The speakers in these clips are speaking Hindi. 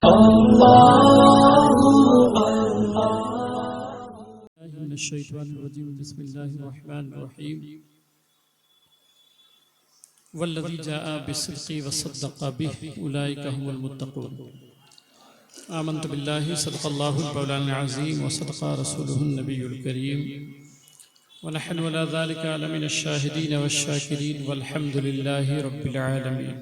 बिस्मिल्लाहिर्रहमानिर्रहीम वल्लज़ी जाअ बिस्सिद्क़ि वसद्दक़ बिही उलाइका हुमुल मुत्तक़ून। आमन्तु बिल्लाहि सदक़ल्लाहुल मौलाना अज़ीम व सदक़ रसूलुहुन नबियुल करीम व नहनु अला ज़ालिका लमिनश शाहिदीन वश्शाकिरीन वल्हम्दुलिल्लाहि रब्बिल आलमीन।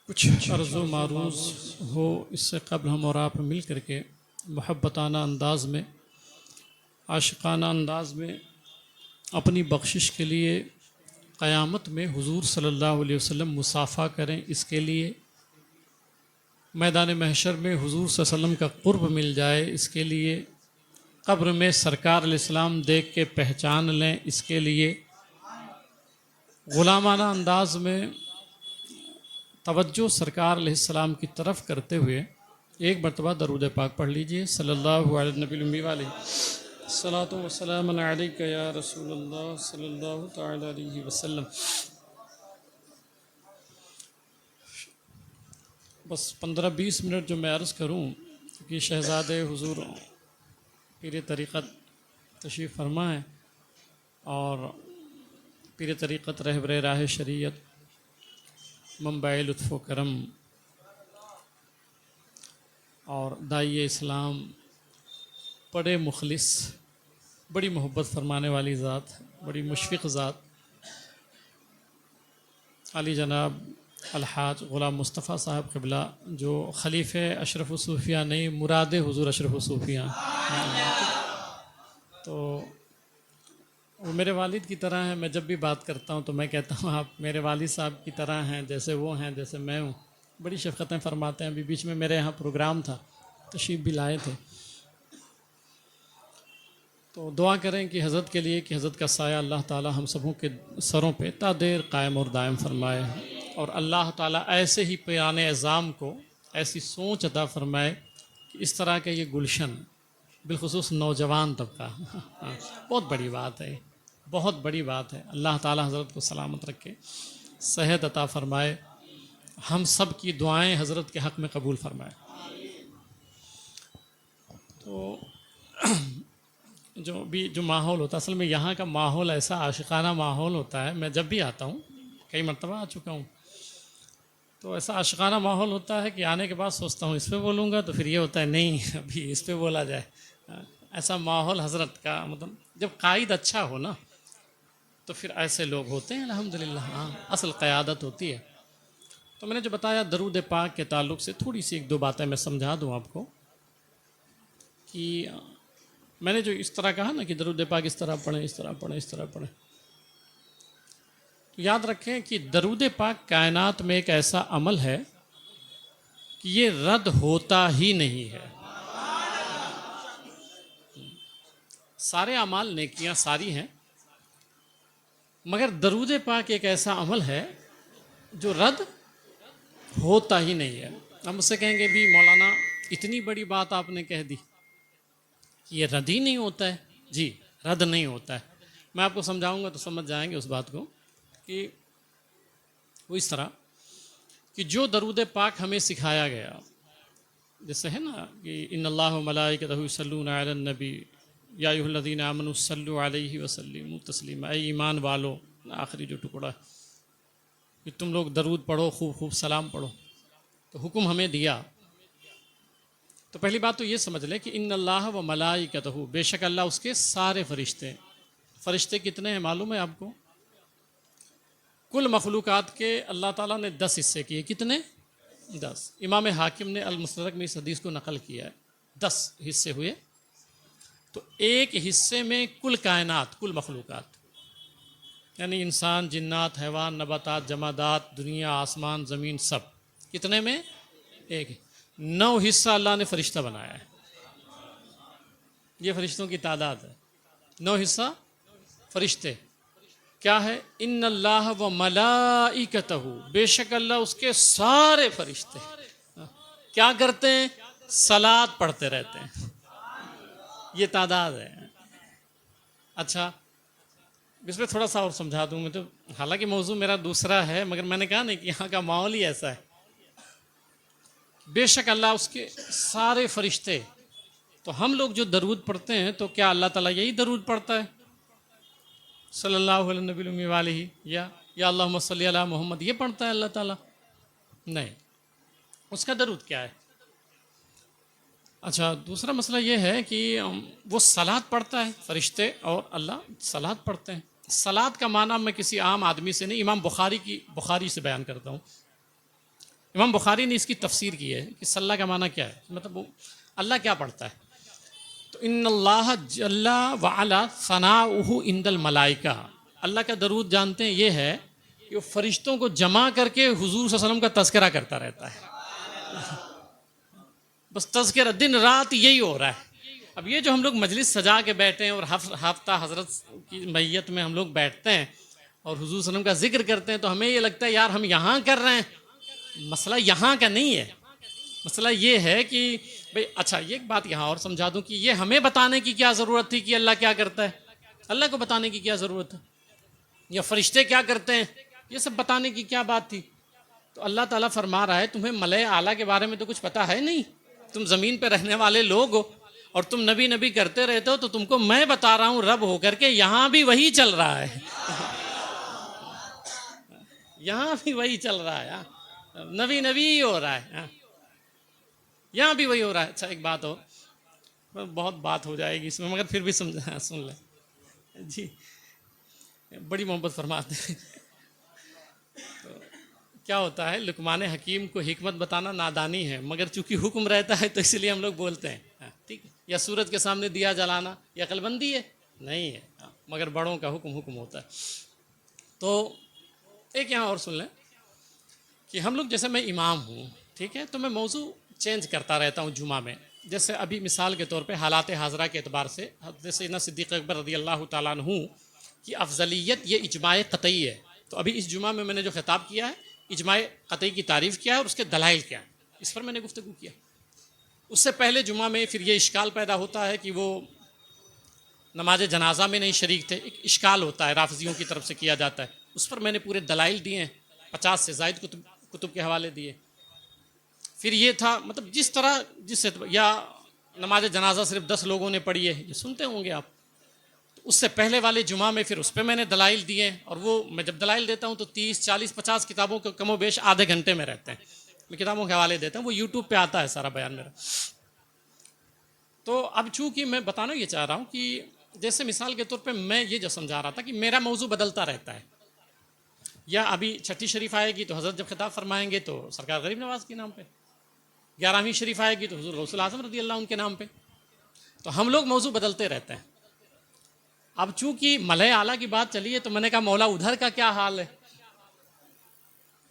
कुछ अर्ज़ो मारूज़ हो, इससे क़ब्ल हम और आप मिल करके मुहब्बताना अंदाज़ में, आशिक़ाना अंदाज़ में अपनी बख्शिश के लिए क़यामत में हुज़ूर सल्लल्लाहु अलैहि वसल्लम मुसाफ़ा करें, इसके लिए मैदान महशर में हुज़ूर सल्लल्लाहु अलैहि वसल्लम का क़ुर्ब मिल जाए, इसके लिए क़ब्र में सरकार अलैहिस्सलाम देख के पहचान लें, इसके लिए ग़ुलामाना अंदाज़ में तवज्जो सरकार अलैहिस्सलाम की तरफ करते हुए एक मरतबा दरूद पाक पढ़ लीजिए। सल्लल्लाहु अलैहि नबी सलातो व सलाम अलैका या रसूलल्लाह सल्लल्लाहु तआला अलैहि वसल्लम। बस 15-20 मिनट जो मैं अर्ज़ करूँ कि शहज़ादे हुज़ूर पीर तरीक़त तशरीफ़ फरमा है और पीर तरीक़त रहबर राह शरीयत मंबाए लुत्फ़ व करम और दाई इस्लाम, बड़े मुखलिस, बड़ी मोहब्बत फरमाने वाली ज़ात, बड़ी मुशफ़िक़ ज़ात, अली जनाब अलहाज ग़ुलाम मुस्तफ़ा साहब क़िबला, जो खलीफ़े अशरफ़ सूफ़िया नहीं, मुरादे हुज़ूर अशरफ़ सूफ़िया। तो वो मेरे वालिद की तरह हैं। मैं जब भी बात करता हूँ तो मैं कहता हूँ आप मेरे वालिद साहब की तरह हैं, जैसे वो हैं जैसे मैं हूँ। बड़ी शफ़क़तें फ़रमाते हैं। अभी बीच में मेरे यहाँ प्रोग्राम था, तशरीफ़ भी लाए थे। तो दुआ करें कि हज़रत के लिए कि हज़रत का साया अल्लाह ताला हम सबों के सरों पे ता देर कायम और दायम फरमाए और अल्लाह ताला ऐसे ही पुराने एज़ाम को ऐसी सोच अता फ़रमाए कि इस तरह के ये गुलशन, बिलख़ुसूस नौजवान तबका बहुत बड़ी बात है, बहुत बड़ी बात है। अल्लाह ताला हज़रत को सलामत रखे, सेहत अता फ़रमाए, हम सब की दुआएँ हज़रत के हक़ में कबूल फ़रमाए। तो जो माहौल होता है, असल में यहाँ का माहौल ऐसा आशिक़ाना माहौल होता है। मैं जब भी आता हूँ, कई मरतबा आ चुका हूँ, तो ऐसा आशिक़ाना माहौल होता है कि आने के बाद सोचता हूँ इस पे बोलूँगा, तो फिर ये होता है नहीं अभी इस पे बोला जाए। ऐसा माहौल हज़रत का, मतलब जब कायद अच्छा हो ना तो फिर ऐसे लोग होते हैं अल्हम्दुलिल्लाह। हाँ, असल क़यादत होती है। तो मैंने जो बताया दरूद पाक के ताल्लुक़ से थोड़ी सी एक दो बातें मैं समझा दूँ आपको कि मैंने जो इस तरह कहा ना कि दरूद पाक इस तरह पढ़ें, इस तरह पढ़ें, इस तरह पढ़ें, तो याद रखें कि दरूद पाक कायनात में एक ऐसा अमल है कि ये रद्द होता ही नहीं है। सारे अमाल नेकियां सारी हैं, मगर दरूद पाक एक ऐसा अमल है जो रद्द होता ही नहीं है। हम मुझसे कहेंगे भी मौलाना इतनी बड़ी बात आपने कह दी, ये रद्द ही नहीं होता है। जी, रद्द नहीं होता है। मैं आपको समझाऊंगा तो समझ जाएंगे उस बात को कि वो इस तरह कि जो दरूद पाक हमें सिखाया गया, जैसे है ना कि इन्नल्लाह व मलाइकतहु युसल्लूना अलन नबी या अय्युहल्लज़ीना आमनू सल्लु अलैहि व सल्लिमू तस्लीमा, ऐ ईमान वालो, आखिरी जो टुकड़ा कि तुम लोग दरूद पढ़ो, खूब खूब सलाम पढ़ो। तो हुक्म हमें दिया, तो पहली बात तो ये समझ लें कि इन्नल्लाह व मलाइकतहु, बेशक अल्लाह उसके सारे फरिश्ते। फ़रिश्ते कितने हैं मालूम है आपको? कुल मखलूक़ात के अल्लाह ताला ने 10 हिस्से किए। कितने? 10। इमाम हाकिम ने अल मुस्तदरक में इस हदीस को नकल किया है। 10 हिस्से हुए, तो एक हिस्से में कुल कायनात, कुल मखलूक़ात, यानी इंसान, जिन्नात, हैवान, नबातात, जमादात, दुनिया, आसमान, ज़मीन, सब कितने में? एक। 9 हिस्सा अल्लाह ने फ़रिश्ता बनाया है। ये फ़रिश्तों की तादाद है। 9 हिस्सा फ़रिश्ते। क्या है? इन्नल्लाह व मलाइकतहु, बेशक अल्लाह उसके सारे फ़रिश्ते क्या करते हैं? सलात पढ़ते रहते हैं। ये तादाद है। अच्छा, इसमें थोड़ा सा और समझा दूँ मैं तो, हालांकि मौजू मेरा दूसरा है, मगर मैंने कहा नहीं कि यहाँ का माहौल ही ऐसा है। बेशक अल्लाह उसके सारे फरिश्ते, तो हम लोग जो दरूद पढ़ते हैं तो क्या अल्लाह ताला यही दरूद पढ़ता है सल्लल्लाहु अलैहि वालैहि या अल्लाहुम्मा सल्ली अला मोहम्मद, ये पढ़ता है अल्लाह ताला? नहीं। उसका दरूद क्या है? अच्छा, दूसरा मसला ये है कि वो सलात पढ़ता है, फरिश्ते और अल्लाह सलात पढ़ते हैं। सलात का माना मैं किसी आम आदमी से नहीं, इमाम बुखारी से बयान करता हूँ। इमाम बुखारी ने इसकी तफसीर की है कि सल्ला का माना क्या है, मतलब वो अल्लाह क्या पढ़ता है। तो इन्नल्लाह जल्ला व अला सनाउहु इंदल मलाइका, अल्लाह का दरूद जानते हैं ये है कि वो फरिश्तों को जमा करके हुजूर सल्लल्लाहु अलैहि वसल्लम का तज़किरा करता रहता है। बस तज़किरा दिन रात यही हो रहा है। अब ये जो हम लोग मजलिस सजा के बैठे हैं और हफ्ता हजरत की मैयत में हम लोग बैठते हैं और हुजूर सल्लल्लाहु अलैहि वसल्लम का जिक्र करते हैं, तो हमें ये लगता है यार हम यहाँ कर रहे हैं। मसला यहाँ का नहीं है, मसला ये है कि भाई अच्छा, ये एक बात यहाँ और समझा दूँ कि ये हमें बताने की क्या ज़रूरत थी कि अल्लाह क्या करता है? अल्लाह को बताने की क्या ज़रूरत है? या फरिश्ते क्या करते हैं, ये सब बताने की क्या बात थी? तो अल्लाह ताला फरमा रहा है तुम्हें मलए आला के बारे में तो कुछ पता है नहीं, तुम ज़मीन पे रहने वाले लोग हो और तुम नबी नबी करते रहते हो, तो तुमको मैं बता रहा हूँ रब होकर के यहाँ भी वही चल रहा है। यहाँ भी वही चल रहा है, नबी नबी ही हो रहा है, यहाँ भी वही हो रहा है। अच्छा, एक बात हो, बहुत बात हो जाएगी इसमें, मगर फिर भी समझा, सुन ले जी, बड़ी मोहब्बत फरमाते हैं। तो क्या होता है, लुकमान हकीम को हिकमत बताना नादानी है, मगर चूंकि हुक्म रहता है तो इसलिए हम लोग बोलते हैं, ठीक है। या सूरज के सामने दिया जलाना या अकलबंदी है? नहीं है, मगर बड़ों का हुक्म हुक्म होता है। तो एक यहाँ और सुन लें कि हम लोग, जैसे मैं इमाम हूँ, ठीक है, तो मैं मौजू चेंज करता रहता हूँ जुमा में। जैसे अभी मिसाल के तौर पे हालात हाजरा के एतबार से हज़रत सैयदना सिद्दीक़ अकबर रज़ी अल्लाह ताला अन्हु की अफजलियत ये इजमाए क़तई है। तो अभी इस जुमा में मैंने जो खिताब किया है, इजमाए क़तई की तारीफ़ किया है और उसके दलाइल क्या है, इस पर मैंने गुफ्तगू किया। उससे पहले जुमा में फिर ये इश्काल पैदा होता है कि वो नमाज जनाजा में नहीं शरीक थे, एक इश्काल होता है, राफजियों की तरफ से किया जाता है, उस पर मैंने पूरे दलाइल दिए हैं, 50 से ज़ायद कुतुब के हवाले दिए। फिर ये था, मतलब जिस तरह या नमाज जनाजा सिर्फ 10 लोगों ने पढ़ी है, ये सुनते होंगे आप। तो उससे पहले वाले जुमा में फिर उस पर मैंने दलाइल दिए, और वो मैं जब दलाइल देता हूँ तो 30, 40, 50 किताबों के कमो बेश आधे घंटे में रहते हैं। मैं किताबों के हवाले देता हूँ, वो यूट्यूब पे आता है सारा बयान मेरा। तो अब चूँकि मैं बताना ये चाह रहा हूँ कि जैसे मिसाल के तौर पे मैं ये जो समझा रहा था कि मेरा मौजू बदलता रहता है, या अभी छठी शरीफ आएगी तो हज़रत जब खिताब फरमाएंगे तो सरकार गरीब नवाज के नाम पे, 11वीं शरीफ आएगी तो हुज़ूर गौसुल आज़म रज़ी अल्लाह उनके नाम पे। तो हम लोग मौजू बदलते रहते हैं। अब चूंकि मलए आला की बात चली है तो मैंने कहा मौला उधर का क्या हाल है,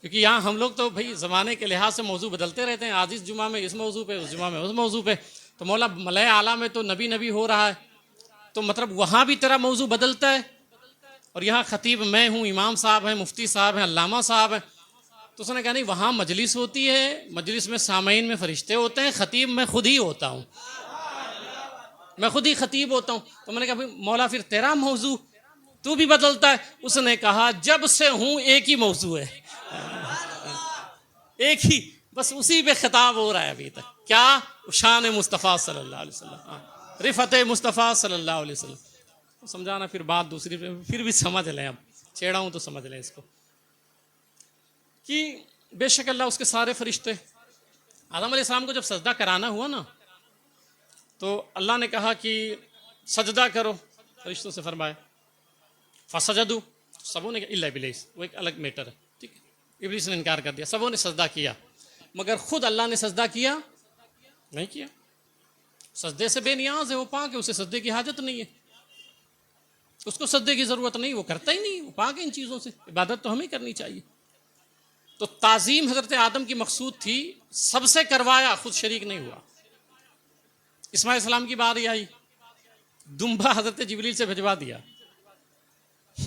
क्योंकि यहाँ हम लोग तो भाई ज़माने के लिहाज से मौजू बदलते रहते हैं, आज इस जुमा में इस मौजू पे, उस जुमा में उस मौजू पे। तो मौला मलए आला में तो नबी नबी हो रहा है, तो मतलब वहाँ भी तेरा मौजू बदलता है, और यहाँ खतीब मैं हूँ, इमाम साहब हैं, मुफ्ती साहब हैं, अल्लामा साहब हैं। तो उसने कहा नहीं, वहाँ मजलिस होती है, मजलिस में सामईन में फरिश्ते होते हैं, खतीब मैं खुद ही होता हूँ, मैं खुद ही खतीब होता हूँ। तो मैंने कहा भाई मौला फिर तेरा मौजू तू भी बदलता है? उसने कहा जब से हूँ एक ही मौजू है, एक ही, बस उसी पे खिताब हो रहा है अभी तक। क्या? शान मुस्तफ़ा सल्लल्लाहु अलैहि वसल्लम, रिफ़त मुस्तफ़ा सल्लल्लाहु अलैहि वसल्लम। तो समझाना फिर बात दूसरी, फिर भी समझ लें, अब छेड़ा हूँ तो समझ लें इसको कि बेशक अल्लाह उसके सारे फरिश्ते, आदम अलैहिस्सलाम को जब सजदा कराना हुआ ना, तो अल्लाह ने कहा कि सजदा करो, फरिश्तों से फरमाया, फसजदू, सबों ने, इल्ला इब्लीस, वो एक अलग मैटर है, ठीक है, इब्लीस ने इनकार कर दिया, सबों ने सजदा किया, मगर खुद अल्लाह ने सजदा किया नहीं किया। सजदे से बेनियाज है, वो पाक है, उसे सजदे की हाजत नहीं है, उसको सजदे की ज़रूरत नहीं, वो करता ही नहीं, वो पाक है इन चीज़ों से, इबादत तो हमें करनी चाहिए। तो ताज़ीम हज़रत आदम की मकसूद थी, सबसे करवाया, खुद शरीक नहीं हुआ। इस्माइल सलाम की बारी आई, दुम्बा हज़रत जिब्रील से भिजवा दिया,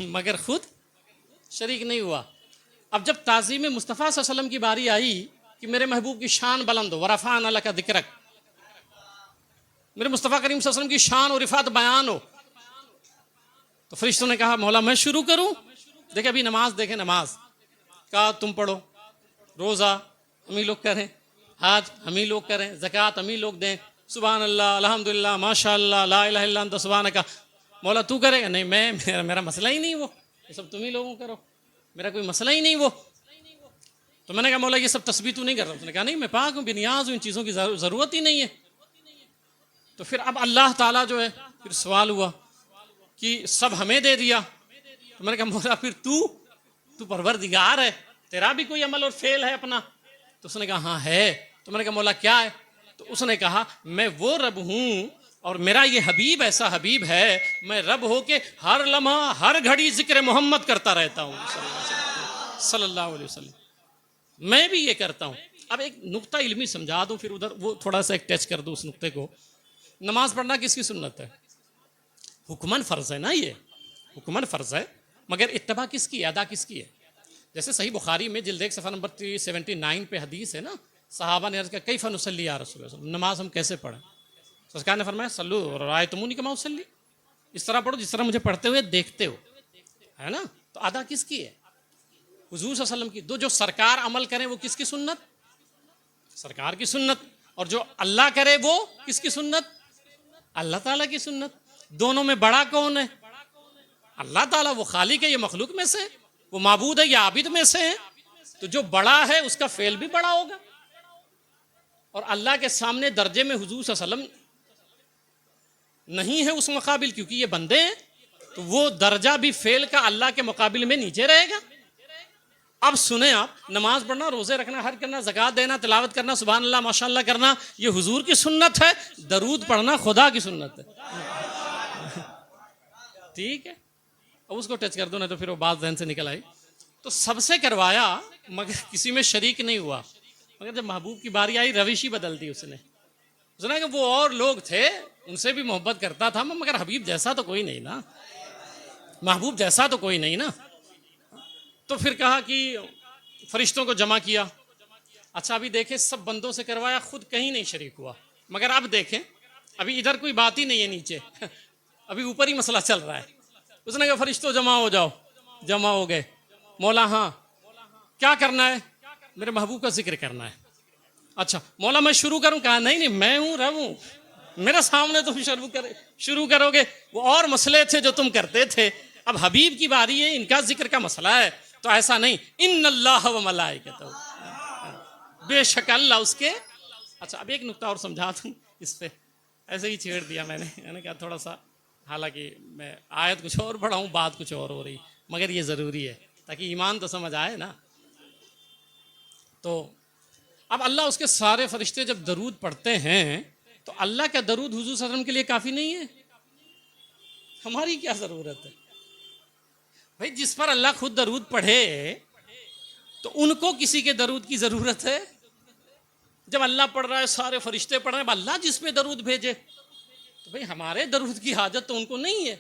मगर खुद शरीक नहीं हुआ। अब जब ताज़ीम मुस्तफ़ा सल्लल्लाहु अलैहि वसल्लम की बारी आई कि मेरे महबूब की शान बुलंद हो, वरफ़अना लका ज़िक्रक, मेरे मुस्तफ़ा करीम सल्लल्लाहु अलैहि वसल्लम की शान और रिफ़ात बयान हो, तो फरिश्तों ने कहा मौला मैं शुरू करूं? देखे अभी नमाज, देखे नमाज का तुम पढ़ो, रोज़ा हम ही लोग करें, हज हम ही लोग करें, ज़कात हम ही लोग दें, सुभान अल्लाह, अल्हम्दुलिल्लाह, माशाअल्लाह, ला इलाहा इल्ला अंत सुभानका। मौला तू करेगा? नहीं, मेरा मसला ही नहीं वो, ये सब तुम ही लोगों करो, मेरा कोई मसला ही नहीं वो। तो मैंने कहा मौला ये सब तस्बीह तू नहीं कर रहा? उसने कहा नहीं, मैं पाक हूँ, बेनियाज हूँ, इन चीज़ों की ज़रूरत ही नहीं है। तो फिर अब अल्लाह ताला जो है, फिर सवाल हुआ कि सब हमें दे दिया। तो मैंने कहा मौला फिर तू परवरदिगार है, तेरा भी कोई अमल और फेल है अपना? तो उसने कहा हाँ है। तो मैंने कहा मौला क्या है? तो उसने कहा मैं वो रब हूँ और मेरा ये हबीब ऐसा हबीब है, मैं रब हो के हर लम्हा हर घड़ी जिक्र मोहम्मद करता रहता हूँ सल्लल्लाहु अलैहि वसल्लम। मैं भी ये करता हूँ। अब एक नुक्ता इल्मी समझा दूँ, फिर उधर वो थोड़ा सा एक टच कर दूँ उस नुक्ते को। नमाज पढ़ना किसकी सुन्नत है? हुक्मन फ़र्ज़ है ना, ये हुक्मन फ़र्ज़ है, मगर इत्तबा किसकी है, अदा किसकी है? जैसे सही बुखारी में जिल्द 1 सफ़ा नंबर 379 पे हदीस है ना, सहाबा ने अर्ज़ किया कैफ़ नुसल्ली या रसूल अल्लाह, नमाज हम कैसे पढ़ें? सरकार ने फरमाया सल्लू रायतुमूनी कमा उसल्ली, इस तरह पढ़ो जिस तरह मुझे पढ़ते हुए देखते हो, है ना। तो अदा किसकी है? हुजूर सल्लल्लाहु अलैहि वसल्लम की। जो सरकार अमल करें वो किसकी सुन्नत? सरकार की सुन्नत। और जो अल्लाह करे वो किसकी सुन्नत? अल्लाह ताला की सुन्नत। दोनों में बड़ा कौन है? अल्लाह ताला, वो खालिक है, ये मखलूक में से है, वो माबूद है, ये आबिद में से है। तो जो बड़ा है उसका फेल भी बड़ा होगा। और अल्लाह के सामने दर्जे में हुजूर सल्लल्लाहु अलैहि वसल्लम नहीं है उस मुकाबिल, क्योंकि ये बंदे हैं, तो वो दर्जा भी फेल का अल्लाह के मुकाबिल में नीचे रहेगा। अब सुने आप, नमाज पढ़ना, रोजे रखना, हज करना, ज़कात देना, तिलावत करना, सुभान अल्लाह माशाअल्लाह करना, ये हुजूर की सुन्नत है। दरूद पढ़ना खुदा की सुन्नत है। ठीक है, अब उसको टच कर दो, ना तो फिर वो बात जहन से निकल आई। तो सबसे करवाया मगर किसी में शरीक नहीं हुआ। मगर जब महबूब की बारी आई, रविश ही बदल दी उसने कि वो और लोग थे, उनसे भी मोहब्बत करता था मगर हबीब जैसा तो कोई नहीं ना, महबूब जैसा तो कोई नहीं ना। तो फिर कहा कि फरिश्तों को जमा किया। अच्छा अभी देखें, सब बंदों से करवाया, खुद कहीं नहीं शरीक हुआ। मगर अब देखें, अभी इधर कोई बात ही नहीं है, नीचे अभी ऊपर ही मसला चल रहा है। उसने कहा फरिश्तों जमा हो जाओ। जमा हो गए। मौला हाँ क्या करना है? मेरे महबूब का जिक्र करना है। अच्छा मौला मैं शुरू करूं? कहा नहीं नहीं, मैं हूं, रब हूं, मेरे सामने तुम शुरू करोगे। वो और मसले थे जो तुम करते थे, अब हबीब की बारी है, इनका जिक्र का मसला है, तो ऐसा नहीं। इन्नल्लाह व मलाइकतहू, बेशक अल्लाह उसके। अच्छा अब एक नुक्ता और समझा दूं इस पे, ऐसे ही छेड़ दिया मैंने कहा थोड़ा सा, हालांकि मैं आयत कुछ और पढ़ाऊं, बात कुछ और हो रही, मगर ये ज़रूरी है ताकि ईमान तो समझ आए ना। तो अब अल्लाह उसके सारे फरिश्ते जब दरूद पढ़ते हैं, तो अल्लाह का दरूद हुजूर सल्लल्लाहु अलैहि वसल्लम के लिए काफ़ी नहीं है? हमारी क्या ज़रूरत है भाई? जिस पर अल्लाह खुद दरूद पढ़े तो उनको किसी के दरूद की ज़रूरत है? जब अल्लाह पढ़ रहा है, सारे फरिश्ते पढ़ रहे हैं, अल्लाह जिस पे दरूद भेजे, तो भाई हमारे दरूद की हाजत तो उनको नहीं है,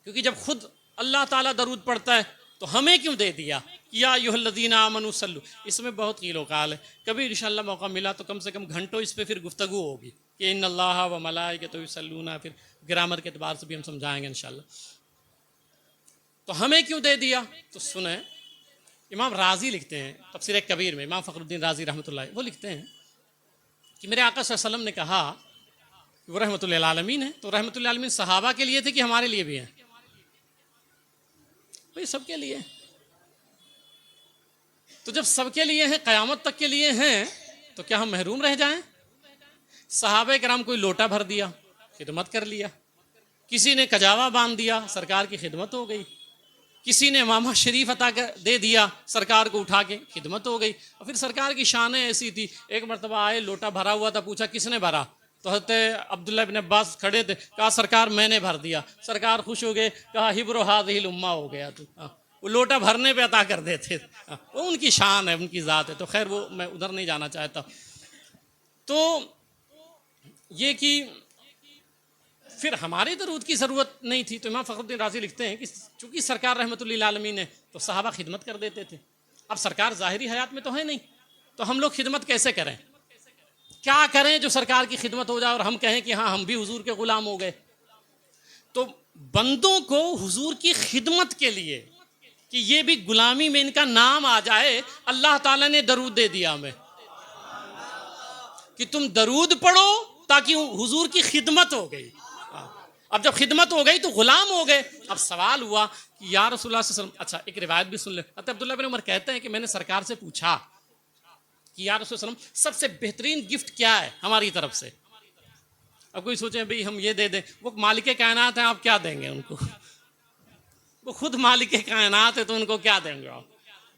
क्योंकि जब खुद अल्लाह ताला दरूद पढ़ता है तो हमें क्यों दे दिया या अय्युहल्लज़ीना आमनू सल्लु। इसमें बहुत कीलो काल है, कभी इंशाअल्लाह मौका मिला तो कम से कम घंटों इस पे फिर गुफ्तगू होगी कि इन्नल्लाह व मलाइकतहू युसल्लूना, फिर ग्रामर के एतबार से भी हम समझाएंगे इंशाअल्लाह। तो हमें क्यों दे दिया? तो सुने, इमाम राजी लिखते हैं तफसीर कबीर में, इमाम फ़खरुद्दीन राजी रहमतुल्लाह, वो लिखते हैं कि मेरे आका सल्लल्लाहु अलैहि वसल्लम ने कहा कि वो रहमतुल लिल आलमीन है। तो रहमतुल लिल आलमीन सहाबा के लिए थे कि हमारे लिए भी हैं? भाई सबके लिए। तो जब सबके लिए हैं, क़यामत तक के लिए हैं, तो क्या हम महरूम रह जाएं? सहाबे कराम कोई लोटा भर दिया, खिदमत कर लिया, किसी ने कजावा बांध दिया, सरकार की खिदमत हो गई, किसी ने मामा शरीफ अता दे दिया, सरकार को उठा के खिदमत हो गई। और फिर सरकार की शान ऐसी थी, एक मरतबा आए, लोटा भरा हुआ था, पूछा किसने भरा? तो हज़रत अब्दुल्लाह इब्न अब्बास खड़े थे, कहा सरकार मैंने भर दिया। सरकार खुश हो गए, कहा हिब्रो हाज़िहिल उम्मा हो गया तू। वो लोटा भरने पे अता कर देते, वो उनकी शान है, उनकी ज़ात है। तो खैर वो मैं उधर नहीं जाना चाहता। तो ये कि फिर हमारे दरूद की ज़रूरत नहीं थी। तो इमाम फ़खरुद्दीन राज़ी लिखते हैं कि चूँकि सरकार रहमतुल लिल आलमीन है, तो सहाबा खिदमत कर देते थे। अब सरकार ज़ाहिरी हयात में तो है नहीं, तो हम लोग खिदमत कैसे करें? क्या करें जो सरकार की खिदमत हो जाए और हम कहें कि हाँ हम भी हुजूर के ग़ुलाम हो गए? तो बंदों को हुजूर की खिदमत के लिए कि ये भी गुलामी में इनका नाम आ जाए, अल्लाह ताला ने दरूद दे दिया हमें। कि तुम दरूद पढ़ो ताकि हुजूर की खिदमत हो गई। अब जब खिदमत हो गई तो गुलाम हो गए। अब सवाल हुआ कि या रसूलुल्लाह सल्लल्लाहु अलैहि वसल्लम, अच्छा एक रिवायत भी सुन ले। अब्दुल्लाह बिन उमर कहते हैं कि मैंने सरकार से पूछा कि या रसूलुल्लाह सल्लल्लाहु अलैहि वसल्लम सबसे बेहतरीन गिफ्ट क्या है हमारी तरफ से। अब कोई सोचे भाई हम ये दे दें, वो मालिक कायनात है, आप क्या देंगे उनको? वो खुद मालिक कायनात है तो उनको क्या देंगे आप?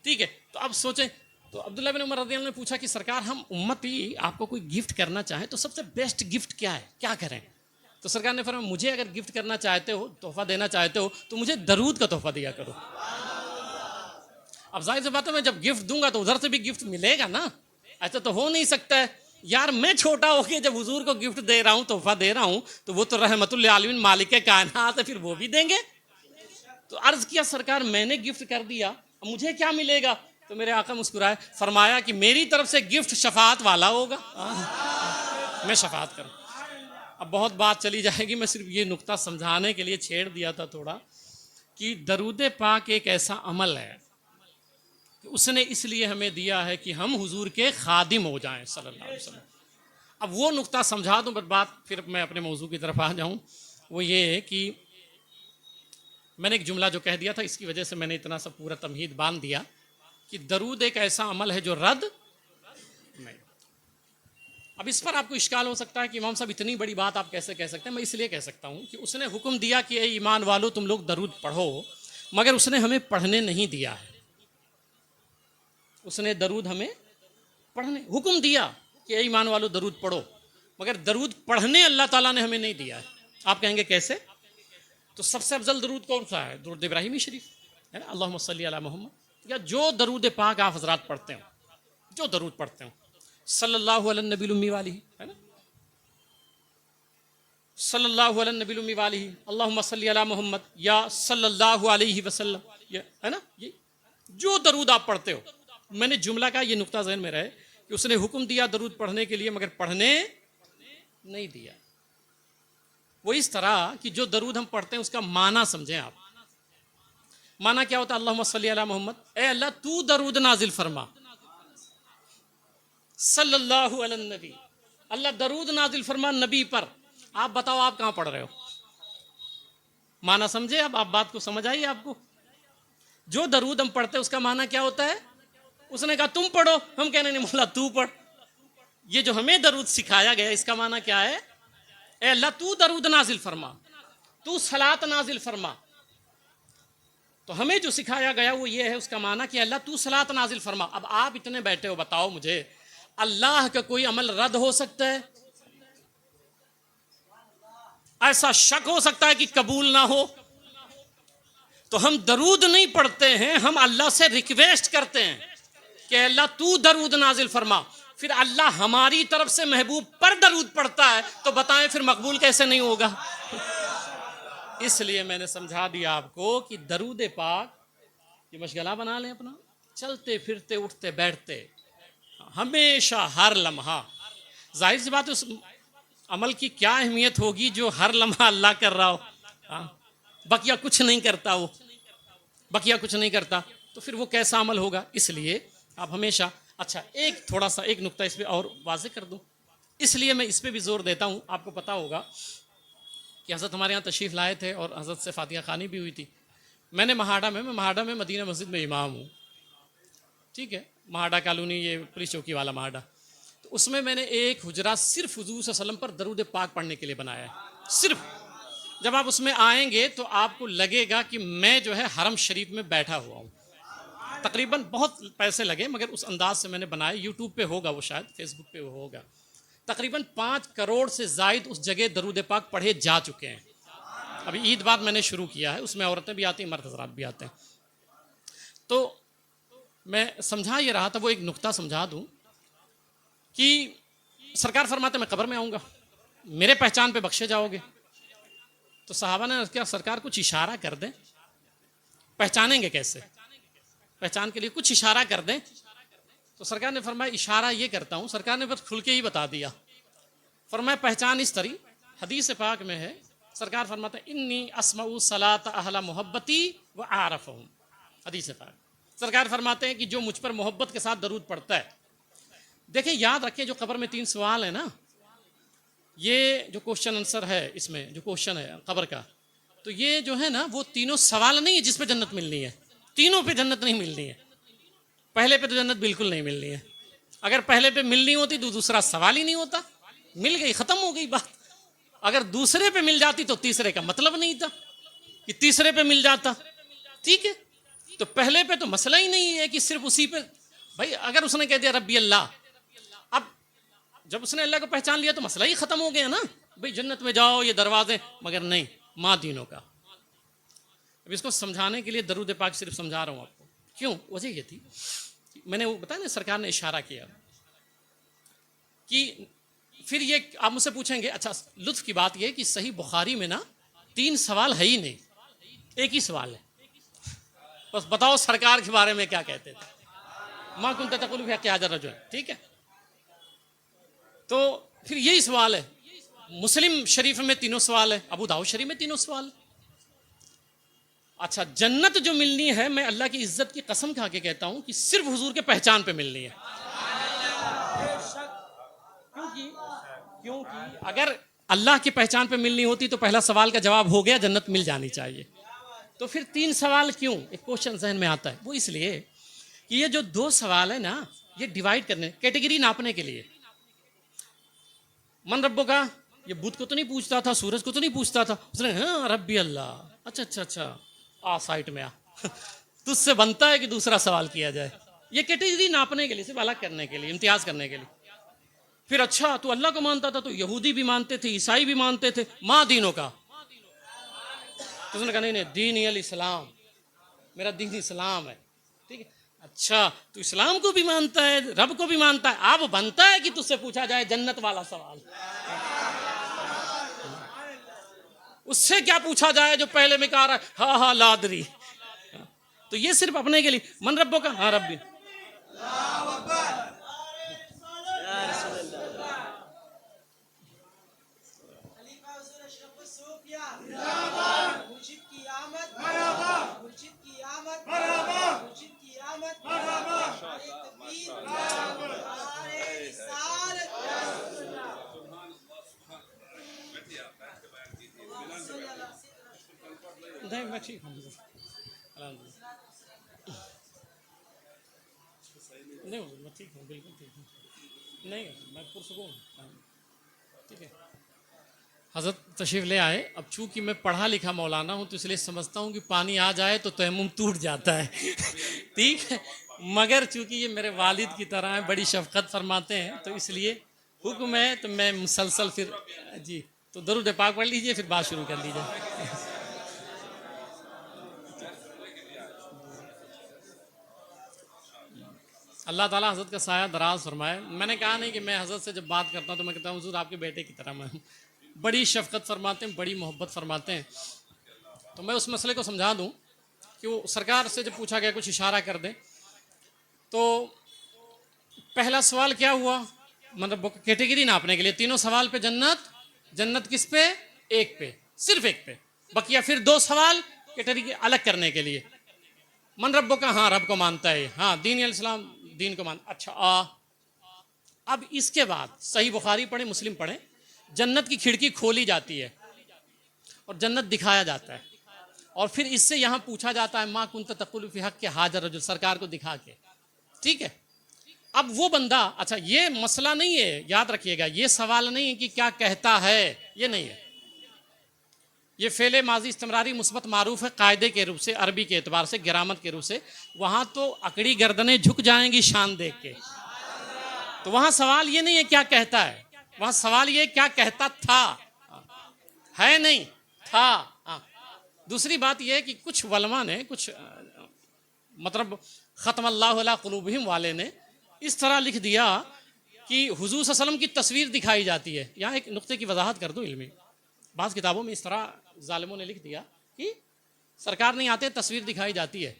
ठीक है, तो अब सोचें, तो अब्दुल्ला बिन उमर रज़ियल्लाहु अन्हु ने पूछा कि सरकार हम उम्मती आपको कोई गिफ्ट करना चाहें तो सबसे बेस्ट गिफ्ट क्या है, क्या करें? तो सरकार ने फरमाया मुझे अगर गिफ्ट करना चाहते हो, तोहफा देना चाहते हो तो मुझे दरूद का तोहफा दिया करो। अब जाहिर सी बात है मैं जब गिफ्ट दूंगा तो उधर से भी गिफ्ट मिलेगा ना, ऐसा तो हो नहीं सकता है यार। मैं छोटा होके जब हुजूर को गिफ्ट दे रहा हूँ, तोहफा दे रहा हूँ, तो वो तो रहमतुल आलमीन मालिक कायनात है, फिर वो भी देंगे। तो अर्ज किया सरकार मैंने गिफ्ट कर दिया, अब मुझे क्या मिलेगा? तो मेरे आका मुस्कुराए, फरमाया कि मेरी तरफ से गिफ्ट शफात वाला होगा। मैं शफात करूँ। अब बहुत बात चली जाएगी, मैं सिर्फ ये नुक्ता समझाने के लिए छेड़ दिया था थोड़ा कि दरूद पाक एक ऐसा अमल है कि उसने इसलिए हमें दिया है कि हम हुजूर के खादिम हो जाएं सल्लल्लाहु अलैहि वसल्लम। अब वो नुक्ता समझा दूं, बस बात फिर मैं अपने मौजू की तरफ आ जाऊं। वो ये है कि मैंने एक जुमला जो कह दिया था, इसकी वजह से मैंने इतना सब पूरा तमहीद बांध दिया कि दरूद एक ऐसा अमल है जो रद्द नहीं। अब इस पर आपको इश्काल हो सकता है कि इमाम साहब इतनी बड़ी बात आप कैसे कह सकते हैं? मैं इसलिए कह सकता हूँ कि उसने हुक्म दिया कि ए ईमान वालों तुम लोग दरूद पढ़ो, मगर उसने हमें पढ़ने नहीं दिया है। उसने दरूद हमें पढ़ने हुक्म दिया कि ए ईमान वालों दरूद पढ़ो, मगर दरूद पढ़ने अल्लाह ताला ने हमें नहीं दिया है। आप कहेंगे कैसे? तो सबसे अफजल दरूद कौन सा है? दरूद इब्राहिमी शरीफ है ना, अल्लाहुम्मा सल्ली अला मोहम्मद, या जो दरूद पाक आप हजरात पढ़ते हो, जो दरूद पढ़ते हो सल्लल्लाहु अलैहि नबी उम्मी वाली है ना, सल्लल्लाहु अलैहि नबी उम्मी वाली, अल्लाहुम्मा सल्ली अला मोहम्मद या सल्लल्लाहु अलैहि वसल्लम, ये है ना, ये जो दरूद आप पढ़ते हो। मैंने जुमला का ये नुक्ता ज़हन में रहे कि उसने हुक्म दिया दरूद पढ़ने के लिए, मगर पढ़ने नहीं दिया। वो इस तरह कि जो दरूद हम पढ़ते हैं उसका माना समझें आप। माना क्या होता है? अल्लाहुम्मा सल्ली अला मोहम्मद, ए अल्लाह तू दरूद नाजिल फरमा, सल्लल्लाहु अलैहि नबी, अल्लाह दरूद नाजिल फरमा नबी पर। आप बताओ आप कहां पढ़ रहे हो? माना समझे? अब आप बात को समझ आई आपको? जो दरूद हम पढ़ते हैं उसका माना क्या होता है? उसने कहा तुम पढ़ो, हम कहने नहीं मौला तू पढ़। ये जो हमें दरूद सिखाया गया इसका माना क्या है? ए अल्लाह तू दरूद नाजिल फरमा, तू सलात नाजिल फरमा। तो हमें जो सिखाया गया वो ये है, उसका माना कि अल्लाह तू सलात नाजिल फरमा। अब आप इतने बैठे हो, बताओ मुझे अल्लाह का कोई अमल रद्द हो सकता है? ऐसा शक हो सकता है कि कबूल ना हो? तो हम दरूद नहीं पढ़ते हैं, हम अल्लाह से रिक्वेस्ट करते हैं कि अल्लाह तू दरूद नाजिल फरमा। फिर अल्लाह हमारी तरफ से महबूब पर दरूद पढ़ता है, तो बताएं फिर मकबूल कैसे नहीं होगा? इसलिए मैंने समझा दिया आपको कि दरूद पाक ये मशगला बना लें अपना, चलते फिरते उठते बैठते हमेशा हर लम्हा। जाहिर सी बात उस अमल की क्या अहमियत होगी जो हर लम्हा अल्लाह कर रहा हो, बकिया कुछ नहीं करता, वो बकिया कुछ नहीं करता, तो फिर वो कैसा अमल होगा? इसलिए आप हमेशा, अच्छा एक थोड़ा सा एक नुक्ता इस पर और वाजे कर दूं, इसलिए मैं इस पर भी जोर देता हूँ। आपको पता होगा कि हज़रत हमारे यहाँ तशरीफ़ लाए थे और हज़रत से फातिहा खानी भी हुई थी। मैं महाड़ा में मदीना मस्जिद में इमाम हूँ, ठीक है, महाड़ा कॉलोनी, ये पुलिस चौकी वाला महाड़ा। तो उसमें मैंने एक हुजरा सिर्फ हुजूर सल्लल्लाहु अलैहि वसल्लम पर दरूद पाक पढ़ने के लिए बनाया है। सिर्फ जब आप उसमें आएंगे तो आपको लगेगा कि मैं जो है हरम शरीफ में बैठा हुआ हूँ। तकरीबन बहुत पैसे लगे, मगर उस अंदाज से मैंने बनाया। यूट्यूब पे होगा वो, शायद फेसबुक पे वो होगा। तकरीबन 5 करोड़ से जायद उस जगह दरूद पाक पढ़े जा चुके हैं। अभी ईद बाद मैंने शुरू किया है, उसमें औरतें भी आती हैं, मर्द हज़रात भी आते हैं। तो मैं समझा ये रहा था, वो एक नुक्ता समझा दूं कि सरकार फरमाते मैं कब्र में आऊँगा, मेरे पहचान पे बख्शे जाओगे। तो सहाबा ने क्या, सरकार कुछ इशारा कर दें। पहचानेंगे कैसे? पहचान के लिए कुछ इशारा कर दें। तो सरकार ने फरमाया इशारा ये करता हूँ। सरकार ने बस खुल के ही बता दिया। फरमाया पहचान इस तरी, हदीस पाक में है, सरकार फरमाते इन्नी अस्माउ सलात अहला मोहब्बती व आरफ़हुम। हदीस पाक सरकार फरमाते हैं कि जो मुझ पर मोहब्बत के साथ दरूद पढ़ता है, देखें, याद रखें, जो कब्र में 3 सवाल है ना, ये जो क्वेश्चन आंसर है, इसमें जो क्वेश्चन है कब्र का, तो ये जो है ना, वो तीनों सवाल नहीं है जिस पे जन्नत मिलनी है। तीनों पे जन्नत नहीं मिलनी है। पहले पे तो जन्नत बिल्कुल नहीं मिलनी है। अगर पहले पे मिलनी होती तो दूसरा सवाल ही नहीं होता, मिल गई, खत्म हो गई बात। अगर दूसरे पे मिल जाती तो तीसरे का मतलब नहीं था कि तीसरे पे मिल जाता, ठीक है। तो पहले पे तो मसला ही नहीं है कि सिर्फ उसी पे, भाई अगर उसने कह दिया रब्बी अल्लाह, अब जब उसने अल्लाह को पहचान लिया तो मसला ही खत्म हो गया ना, भाई जन्नत में जाओ ये दरवाजे, मगर नहीं, माँ तीनों का। अब इसको समझाने के लिए दरूद पाक सिर्फ समझा रहा हूँ आपको। क्यों? वजह ये थी, मैंने वो बताया ना, सरकार ने इशारा किया कि फिर ये आप मुझसे पूछेंगे, अच्छा लुत्फ की बात ये कि सही बुखारी में ना 3 सवाल है ही नहीं, एक ही सवाल है, बस बताओ सरकार के बारे में क्या कहते थे, माँ कुंत तकुलु फी हक़्क़ि हाज़ा रजुल, ठीक है। तो फिर यही सवाल है, मुस्लिम शरीफ में 3 सवाल है, अबू दाऊद शरीफ में 3 सवाल है। अच्छा, जन्नत जो मिलनी है, मैं अल्लाह की इज्जत की कसम खा के कहता हूं कि सिर्फ हुजूर के पहचान पे मिलनी है। क्योंकि अगर अल्लाह की पहचान पे मिलनी होती तो पहला सवाल का जवाब हो गया, जन्नत मिल जानी चाहिए। तो फिर 3 सवाल क्यों? एक क्वेश्चन जहन में आता है, वो इसलिए कि ये जो 2 सवाल है ना, ये डिवाइड करने, कैटेगरी नापने के लिए। मन रब्बो का, ये बुद्ध को तो नहीं पूछता था, सूरज को तो नहीं पूछता था, उसने हाँ रब्बी अल्लाह, अच्छा अच्छा अच्छा, आ साइट में आ तुझसे बनता है कि दूसरा सवाल किया जाए। ये कैटेगरी नापने के लिए, सिर्फ अलग करने के लिए, इम्तियाज करने के लिए। फिर अच्छा, तू अल्लाह को मानता था, तो यहूदी भी मानते थे, ईसाई भी मानते थे, माँ दीनों का। तो उसने कहा नहीं नहीं, दीन अल इस्लाम, मेरा दीन इस्लाम है, ठीक है। अच्छा, तू इस्लाम को भी मानता है, रब को भी मानता है, अब बनता है कि तुझसे पूछा जाए जन्नत वाला सवाल। उससे क्या पूछा जाए जो पहले में कहा रहा है हा हा लादरी। तो ये सिर्फ अपने के लिए, मन रब्बों का, हाँ रब्बी। नहीं मैं ठीक हूँ, नहीं मैं ठीक हूँ, बिल्कुल ठीक हूँ, नहीं मैं पुरसुकून हूँ, ठीक है। हज़रत तशरीफ़ ले आए। अब चूंकि मैं पढ़ा लिखा मौलाना हूँ तो इसलिए समझता हूँ कि पानी आ जाए तो तयम्मुम टूट जाता है ठीक है, मगर चूंकि ये मेरे वालिद की तरह है, बड़ी शफ़क़त फरमाते हैं, तो इसलिए हुक्म है तो मैं मुसलसल फिर जी, तो दरूद पाक पढ़ लीजिए, फिर बात शुरू कर लीजिए। अल्लाह ताला हज़रत का साया दराज फरमाए। मैंने कहा नहीं कि मैं हज़रत से जब बात करता हूँ तो मैं कहता हूँ हुज़ूर आपके बेटे की तरह मैं हूँ। बड़ी शफ़क़त फरमाते हैं, बड़ी मोहब्बत फरमाते हैं। तो मैं उस मसले को समझा दूँ कि वो सरकार से जब पूछा गया कुछ इशारा कर दें, तो पहला सवाल क्या हुआ, मतलब कैटेगरी नापने के लिए 3 सवाल पे जन्नत, जन्नत किस पे? एक पे, सिर्फ एक पे। बकिया फिर 2 सवाल कैटेगरी अलग करने के लिए, मन रब्बों का, हाँ रब को मानता है, हाँ दीन इस्लाम, दीन को मानता। अच्छा अब इसके बाद सही बुखारी पढ़े, मुस्लिम पढ़े, जन्नत की खिड़की खोली जाती है और जन्नत दिखाया जाता है, और फिर इससे यहाँ पूछा जाता है माँ कुंत तकुलु फी हक़्क़ि हाज़ा रजुल, सरकार को दिखा के, ठीक है। अब वो बंदा, अच्छा ये मसला नहीं है, याद रखिएगा, ये सवाल नहीं है कि क्या कहता है, ये नहीं है, ये फेले माजी इस्तिमरारी मुस्बत मारूफ है कायदे के रूप से, अरबी के एतबार से, गिरामत के रूप से। वहाँ तो अकड़ी गर्दनें झुक जाएंगी शान देख के। तो वहाँ सवाल ये नहीं है क्या कहता है, वहाँ सवाल ये क्या कहता था, है नहीं था। दूसरी बात यह है कि कुछ वलमा ने, कुछ मतलब ख़त्म अल्लाहु अला क़ुलूबिहिम वाले ने इस तरह लिख दिया कि हुज़ूर सल्लल्लाहु अलैहि वसल्लम की तस्वीर दिखाई जाती है। यहाँ एक नुक्ते की वजाहत कर दूँ, इल्मी बाज़ किताबों में इस तरह जालिमों ने लिख दिया कि सरकार नहीं आते, तस्वीर दिखाई जाती है।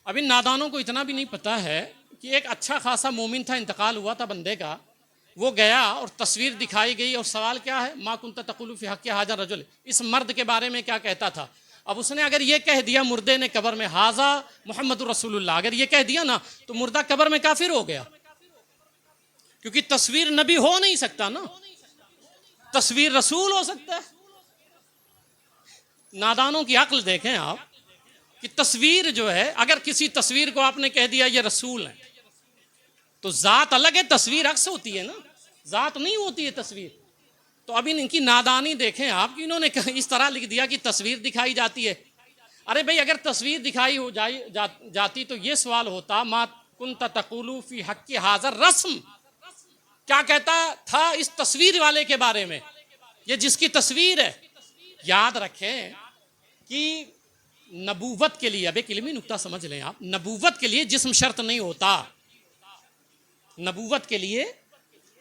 अब इन नादानों को इतना भी नहीं पता है कि एक अच्छा खासा मोमिन था, इंतकाल हुआ था बंदे का, वो गया और तस्वीर दिखाई गई, और सवाल क्या है, मा कुंत तकुलु फी हक़्क़ि हाज़ा रजुल, इस मर्द के बारे में क्या कहता था। अब उसने अगर ये कह दिया मुर्दे ने कब्र में, हाज़ा मुहम्मदुर रसूलुल्लाह, अगर ये कह दिया ना, तो मुर्दा कब्र में काफिर हो गया। क्योंकि तस्वीर नबी हो नहीं सकता ना, तस्वीर रसूल हो सकता है। नादानों की अक्ल देखें आप कि तस्वीर जो है, अगर किसी तस्वीर को आपने कह दिया ये रसूल है, तो जात अलग है, तस्वीर अक्स होती है ना, जात नहीं होती है तस्वीर। तो अब इनकी नादानी देखें आप कि इन्होंने इस तरह लिख दिया कि तस्वीर दिखाई जाती है। अरे भाई, अगर तस्वीर दिखाई हो जाती तो ये सवाल होता, मा कुन्त तक़ूलू फी हक़्क़ि हाज़ा रस्म, क्या कहता था इस तस्वीर वाले के बारे में, ये जिसकी तस्वीर है। याद रखें कि नबूवत के लिए, अब एक इल्मी नुक्ता समझ लें आप, नबूवत के लिए जिस्म शर्त नहीं होता, नबूवत के लिए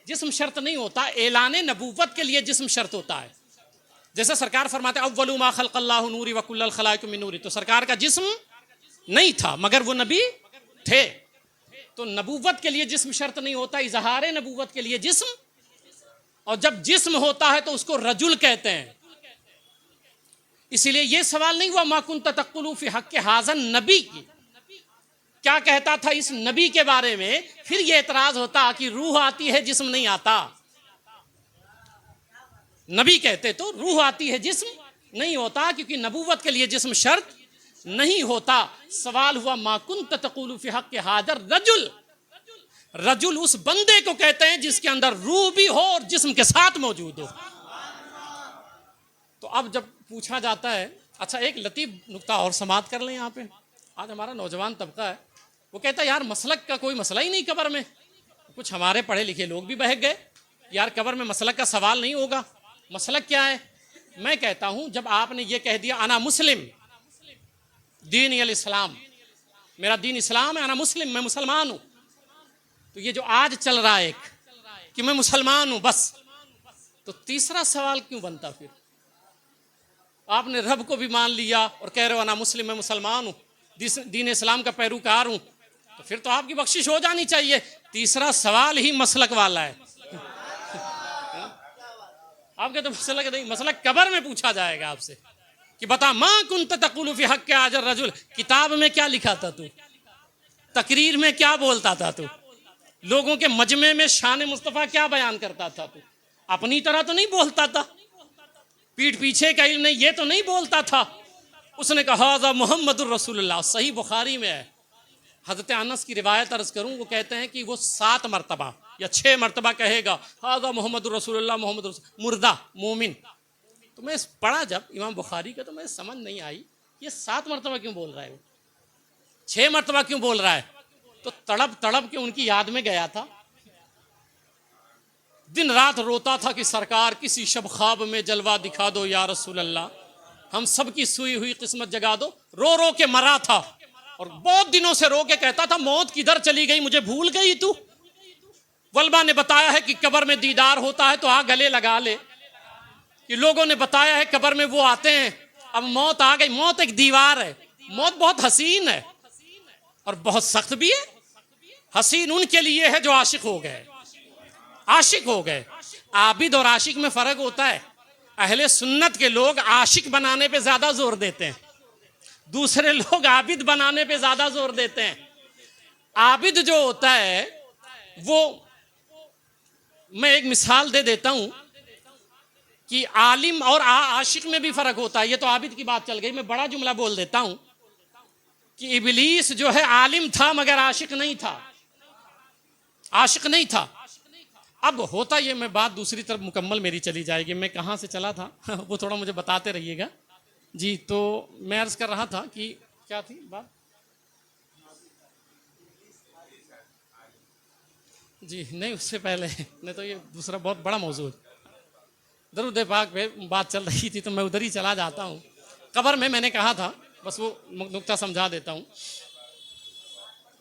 जिस्म शर्त नहीं होता, ऐलान नबूवत के लिए जिस्म शर्त होता है। जैसे सरकार फरमाते अव्वलु मा खलक़ल्लाहु नूरी व कुल्लल खलाइक़ मिन नूरी, तो सरकार का जिस्म नहीं था मगर वो नबी थे। तो नबूवत के लिए जिस्म शर्त नहीं होता, इजहार नबूवत के लिए जिस्म, और जब जिस्म होता है तो उसको रजुल कहते हैं। इसीलिए यह सवाल नहीं हुआ मा कुन्त तक़ूलू फी हक़्क़ि हाज़ा नबी की, क्या कहता था इस नबी के बारे में। फिर यह एतराज होता कि रूह आती है जिस्म नहीं आता, नबी कहते तो रूह आती है जिस्म नहीं होता, क्योंकि नबूवत के लिए जिस्म शर्त नहीं होता। सवाल हुआ मा कुन्त तक़ूलू फी हक़्क़ि हाज़ा रजुल, रजुल उस बंदे को कहते हैं जिसके अंदर रूह भी हो और जिस्म के साथ मौजूद हो। तो अब जब पूछा जाता है, अच्छा एक लतीफ़ नुक्ता और समाप्त कर लें यहाँ पे। आज हमारा नौजवान तबका है, वो कहता है यार मसलक का कोई मसला ही नहीं कब्र में। कुछ हमारे पढ़े लिखे लोग भी बहक गए, यार कब्र में मसलक का सवाल नहीं होगा, मसलक क्या है। मैं कहता हूँ जब आपने ये कह दिया अना मुस्लिम दीन अल इस्लाम, मेरा दीन इस्लाम है, अना मुस्लिम, मैं मुसलमान हूँ, तो ये जो आज चल रहा है एक कि मैं मुसलमान हूँ बस, तो तीसरा सवाल क्यों बनता फिर। आपने रब को भी मान लिया और कह रहे हो अना मुस्लिम, मैं मुसलमान हूँ, दीन इस्लाम का पैरोकार हूँ, तो फिर तो आपकी बख्शिश हो जानी चाहिए। तीसरा सवाल ही मसलक वाला है। आपके तो मसलक नहीं, मसलक कब्र में पूछा जाएगा आपसे कि बता मां कुन्त तक़ूलू फी हक़्क़ि हाज़ा रजुल, किताब में क्या लिखा था तू, तकरीर में क्या बोलता था तू, लोगों के मजमे में शान मुस्तफ़ा क्या बयान करता था तू, अपनी तरह तो नहीं बोलता था, पीठ पीछे का इल्म नहीं, ये तो नहीं बोलता था। उसने कहा हाज़ा मुहम्मदुर रसूलुल्लाह, सही बुखारी में है। हज़रत अनस की रिवायत अर्ज़ करूँ, वो कहते हैं कि वो 7 मरतबा या 6 मरतबा कहेगा हाज़ा मुहम्मदुर रसूलुल्लाह, मुहम्मद रसूल, मुर्दा मोमिन। तो मैं पढ़ा जब इमाम बुखारी का, तो मैं समझ नहीं आई ये 7 मरतबा क्यों बोल रहा है, वो 6 मरतबा क्यों बोल रहा है। तो तड़प तड़प के उनकी याद में गया था, दिन रात रोता था कि सरकार किसी शब ख्वाब में जलवा दिखा दो या रसूल अल्लाह, हम सब की सोई हुई किस्मत जगा दो। रो रो के मरा था और बहुत दिनों से रो के कहता था मौत किधर चली गई, मुझे भूल गई तू। वल्बा ने बताया है कि कब्र में दीदार होता है तो आ गले लगा ले, कि लोगों ने बताया है कब्र में वो आते हैं, अब मौत आ गई। मौत एक दीवार है, मौत बहुत हसीन है और बहुत सख्त भी है। हसीन उनके लिए है जो आशिक हो गए, आशिक हो गए। आबिद और आशिक में फर्क होता है। अहले सुन्नत के लोग आशिक बनाने पे ज्यादा जोर देते हैं, दूसरे लोग आबिद बनाने पे ज्यादा जोर देते हैं। आबिद जो होता है वो, मैं एक मिसाल दे देता हूं कि आलिम और आशिक में भी फर्क होता है। ये तो आबिद की बात चल गई, मैं बड़ा जुमला बोल देता हूं कि इबलीस जो है आलिम था मगर आशिक नहीं था, आशिक नहीं था। अब होता ये, मैं बात दूसरी तरफ मुकम्मल मेरी चली जाएगी, मैं कहाँ से चला था वो थोड़ा मुझे बताते रहिएगा जी। तो मैं अर्ज कर रहा था कि क्या थी बात जी, नहीं उससे पहले नहीं, तो ये दूसरा बहुत बड़ा मौजू है, दरूद पाक पे बात चल रही थी तो मैं उधर ही चला जाता हूँ। कब्र में मैंने कहा था, बस वो नुक्ता समझा देता हूँ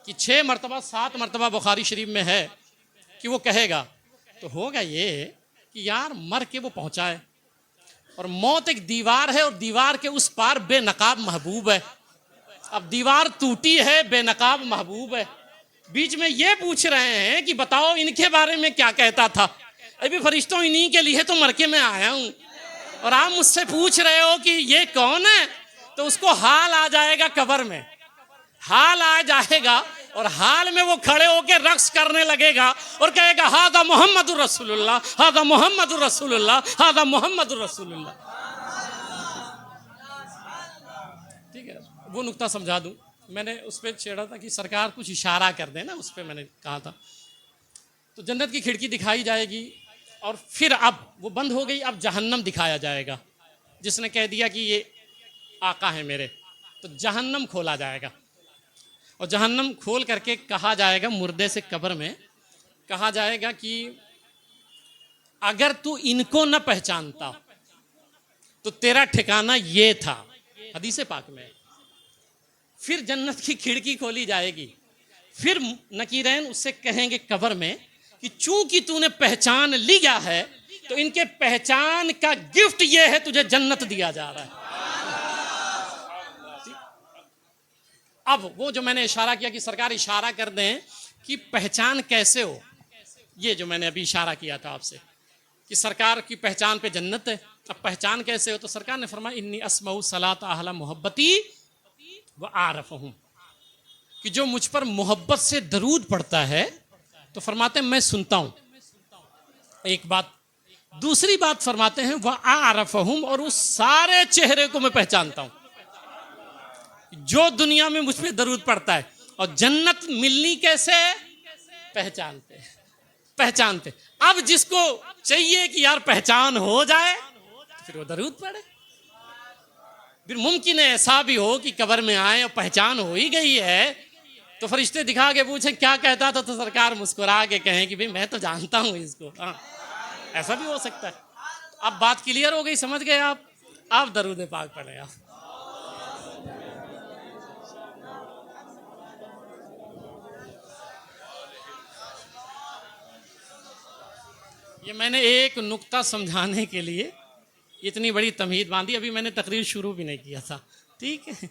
कि 6 मरतबा 7 मरतबा बुखारी शरीफ में है कि वो कहेगा। तो होगा ये कि यार मर के वो पहुंचा है और मौत एक दीवार है और दीवार के उस पार बेनकाब महबूब है। अब दीवार टूटी है, बेनकाब महबूब है, बीच में ये पूछ रहे हैं कि बताओ इनके बारे में क्या कहता था। अभी फरिश्तों इन्हीं के लिए तो मर के मैं आया हूं और आप मुझसे पूछ रहे हो कि ये कौन है। तो उसको हाल आ जाएगा कब्र में, हाल आ जाएगा और हाल में वो खड़े होकर रक्स करने लगेगा और कहेगा हादा मोहम्मदुर रसूलुल्लाह, हादा मोहम्मदुर रसूलुल्लाह, हादा मोहम्मदुर रसूलुल्लाह। ठीक है, वो नुक्ता समझा दूं। मैंने उस पर छेड़ा था कि सरकार कुछ इशारा कर दे ना, उस पर मैंने कहा था। तो जन्नत की खिड़की दिखाई जाएगी और फिर अब वो बंद हो गई, अब जहन्नम दिखाया जाएगा। जिसने कह दिया कि ये आका है मेरे, तो जहन्नम खोला जाएगा और जहन्नम खोल करके कहा जाएगा मुर्दे से कब्र में, कहा जाएगा कि अगर तू इनको न पहचानता तो तेरा ठिकाना ये था। हदीस पाक में। फिर जन्नत की खिड़की खोली जाएगी, फिर नकीरैन उससे कहेंगे कब्र में कि चूंकि तूने पहचान लिया है तो इनके पहचान का गिफ्ट ये है, तुझे जन्नत दिया जा रहा है। अब वो जो मैंने इशारा किया कि सरकार इशारा कर दें कि पहचान कैसे हो, ये जो मैंने अभी इशारा किया था आपसे कि सरकार की पहचान पे जन्नत है। अब पहचान कैसे हो, तो सरकार ने फरमाया इन्नी अस्माउ सलात अहला मोहब्बती व आरफहुम, कि जो मुझ पर मोहब्बत से दरूद पढ़ता है तो फरमाते हैं मैं सुनता हूं। एक बात। दूसरी बात फरमाते हैं वह आरफहुम, और उस सारे चेहरे को मैं पहचानता हूं जो दुनिया में मुझ पर दरूद पढ़ता है। और जन्नत मिलनी कैसे? पहचानते पहचानते। अब जिसको चाहिए कि यार पहचान हो जाए तो फिर वो दरूद पढ़े। फिर मुमकिन है ऐसा भी हो कि कब्र में आए और पहचान हो ही गई है तो फरिश्ते दिखा के पूछे क्या कहता था, तो सरकार मुस्कुरा के कहें कि भाई मैं तो जानता हूं इसको। हाँ, ऐसा भी हो सकता है। अब बात क्लियर हो गई, समझ गए आप दरूद पाक पढ़े आप। ये मैंने एक नुक्ता समझाने के लिए इतनी बड़ी तमहीद बांधी, अभी मैंने तकरीर शुरू भी नहीं किया था। ठीक है।